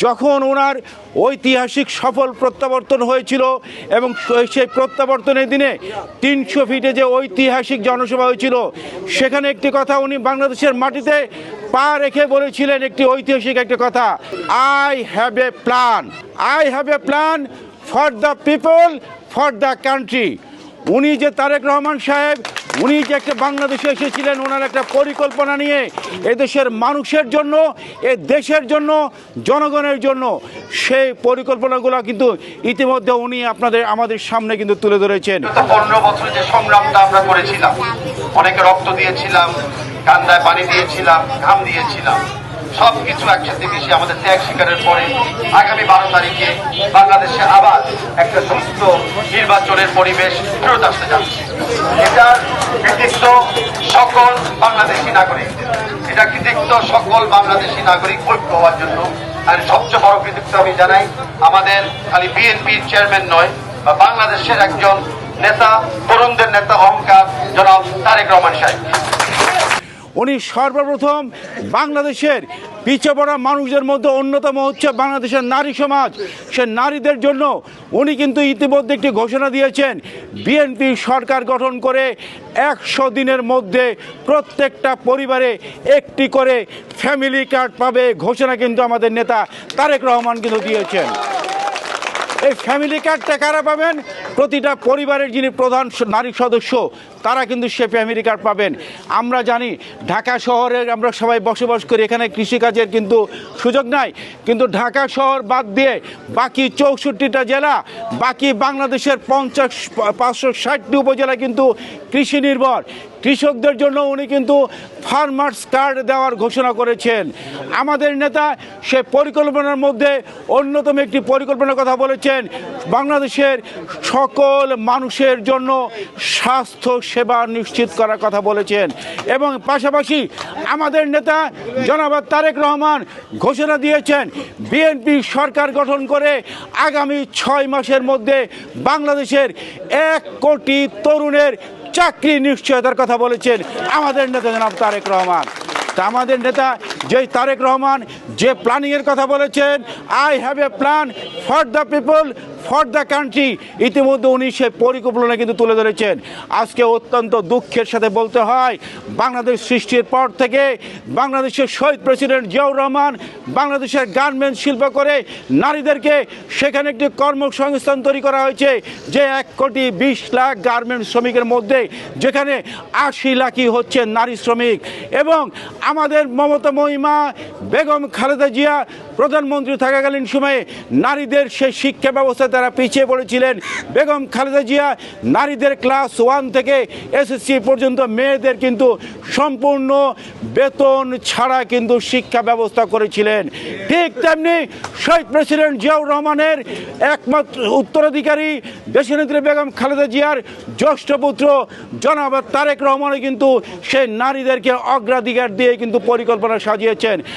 যখন ওনার ঐতিহাসিক সফল প্রত্যাবর্তন হয়েছিল এবং সেই প্রত্যাবর্তনের দিনে ৩০০ ফিটে যে ঐতিহাসিক জনসভা হয়েছিল, সেখানে একটি কথা উনি বাংলাদেশের মাটিতে পা রেখে বলেছিলেন, একটি ঐতিহাসিক একটি কথা, I have a plan for the people, for the country. উনি যে তারেক রহমান সাহেব, উনি যে একটা বাংলাদেশে এসেছিলেন ওনার একটা পরিকল্পনা নিয়ে এদেশের মানুষের জন্য, এ দেশের জন্য, জনগণের জন্য, সেই পরিকল্পনাগুলো কিন্তু ইতিমধ্যে উনি আমাদের সামনে কিন্তু তুলে ধরেছেন। 15 বছর যে সংগ্রামটা আমরা করেছিলাম, অনেকে রক্ত দিয়েছিলাম, কান্দায় পানি দিয়েছিলাম, ঘাম দিয়েছিলাম, সবকিছু একসাথে মিশে আমাদের ত্যাগ স্বীকারের পরে আগামী 12 তারিখে বাংলাদেশে আবার একটা সুস্থ নির্বাচনের পরিবেশ ফেরত আসতে যাচ্ছে। এটার কৃতিত্ব সকল বাংলাদেশি নাগরিক, এটা কৃতিত্ব সকল বাংলাদেশি নাগরিক ঐক্য হওয়ার জন্য। আর সবচেয়ে বড় কৃতিত্ব আমি জানাই আমাদের খালি বিএনপির চেয়ারম্যান নয়, বা বাংলাদেশের একজন নেতা, তরুণদের নেতা, অহংকার জনাব তারেক রহমান সাহেব। উনি সর্বপ্রথম বাংলাদেশের পিছিয়ে পড়া মানুষদের মধ্যে অন্যতম হচ্ছে বাংলাদেশের নারী সমাজ। সে নারীদের জন্য উনি কিন্তু ইতিমধ্যে একটি ঘোষণা দিয়েছেন, বিএনপি সরকার গঠন করে 100 দিনের মধ্যে প্রত্যেকটা পরিবারে একটি করে ফ্যামিলি কার্ড পাবে। ঘোষণা কিন্তু আমাদের নেতা তারেক রহমান কিন্তু দিয়েছেন। এই ফ্যামিলি কার্ডটা কারা পাবেন? প্রতিটা পরিবারের যিনি প্রধান নারী সদস্য তারা কিন্তু সে ফ্যামিলি কার্ড পাবেন। আমরা জানি ঢাকা শহরে আমরা সবাই বসবাস করি, এখানে কৃষিকাজের কিন্তু সুযোগ নাই, কিন্তু ঢাকা শহর বাদ দিয়ে বাকি 64টা জেলা, বাকি বাংলাদেশের 560টি উপজেলা কিন্তু কৃষি নির্ভর। কৃষকদের জন্য উনি কিন্তু ফার্মার্স কার্ড দেওয়ার ঘোষণা করেছেন। আমাদের নেতা সে পরিকল্পনার মধ্যে অন্যতম একটি পরিকল্পনার কথা বলেছেন, বাংলাদেশের সকল মানুষের জন্য স্বাস্থ্য সেবা নিশ্চিত করার কথা বলেছেন। এবং পাশাপাশি আমাদের নেতা জনাব তারেক রহমান ঘোষণা দিয়েছেন, বিএনপি সরকার গঠন করে আগামী 6 মাসের মধ্যে বাংলাদেশের 1 কোটি তরুণের চাকরি নিশ্চয়তার কথা বলেছেন আমাদের নেতা জনাব তারেক রহমান। তা আমাদের নেতা যে তারেক রহমান যে প্ল্যানিংয়ের কথা বলেছেন, I have a plan for the people, for the country, ইতিমধ্যে উনি সে পরিকল্পনা কিন্তু তুলে ধরেছেন। আজকে অত্যন্ত দুঃখের সাথে বলতে হয়, বাংলাদেশ সৃষ্টির পর থেকে বাংলাদেশের শহীদ প্রেসিডেন্ট জিয়াউর রহমান বাংলাদেশের গার্মেন্টস শিল্প করে নারীদেরকে সেখানে একটি কর্মসংস্থান তৈরি করা হয়েছে, যে 1,20,00,000 গার্মেন্টস শ্রমিকের মধ্যে যেখানে 80 লাখই হচ্ছে নারী শ্রমিক। এবং আমাদের মমতা মহিমা বেগম খালেদা জিয়া প্রধানমন্ত্রী থাকাকালীন সময়ে নারীদের সেই শিক্ষা ব্যবস্থায় তারা পিছিয়ে পড়েছিলেন। বেগম খালেদা জিয়া নারীদের ক্লাস 1 থেকে এসএসসি পর্যন্ত মেয়েদের কিন্তু সম্পূর্ণ বেতন ছাড়া কিন্তু শিক্ষা ব্যবস্থা করেছিলেন। ঠিক তেমনি শহীদ প্রেসিডেন্ট জিয়াউর রহমানের একমাত্র উত্তরাধিকারী দেশনেত্রী বেগম খালেদা জিয়ার জ্যেষ্ঠ পুত্র জনাব তারেক রহমানও কিন্তু সেই নারীদেরকে অগ্রাধিকার দিয়ে কিন্তু পরিকল্পনা সাজিয়েছেন।